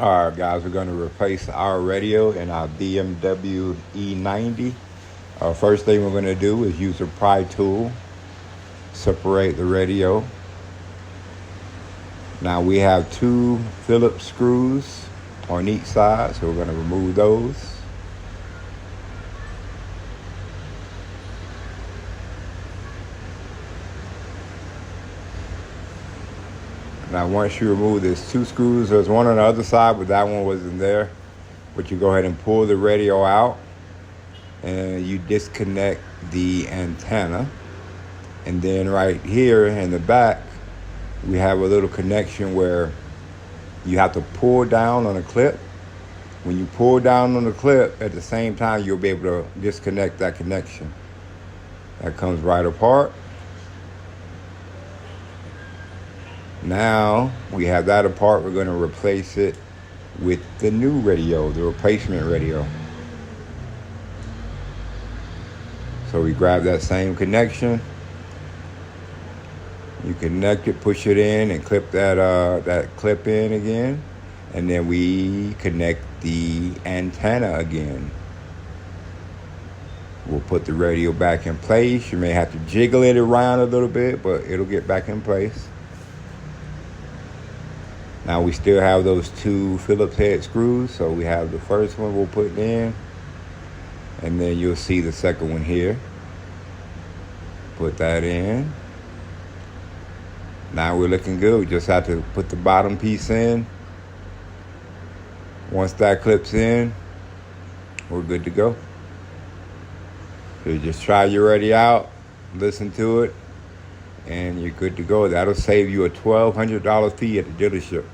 All right, guys, we're going to replace our radio in our BMW E90. First thing we're going to do is use a pry tool, separate the radio. Now we have two Phillips screws on each side, so we're going to remove those. Now once you remove these two screws, there's one on the other side, but that one wasn't there. But you go ahead and pull the radio out and you disconnect the antenna. And then right here in the back, we have a little connection where you have to pull down on a clip. When you pull down on the clip, at the same time, you'll be able to disconnect that connection. That comes right apart. Now we have that apart, we're going to replace it with the new radio, the replacement radio. So we grab that same connection, you connect it, push it in, and clip that clip in again, and then we connect the antenna again. We'll put the radio back in place. You may have to jiggle it around a little bit, but it'll get back in place. Now we still have those two Phillips head screws, so we have the first one we'll put in, and then you'll see the second one here. Put that in. Now we're looking good. We just have to put the bottom piece in. Once that clips in, we're good to go. So you just try your radio out, listen to it, and you're good to go. That'll save you a $1,200 fee at the dealership.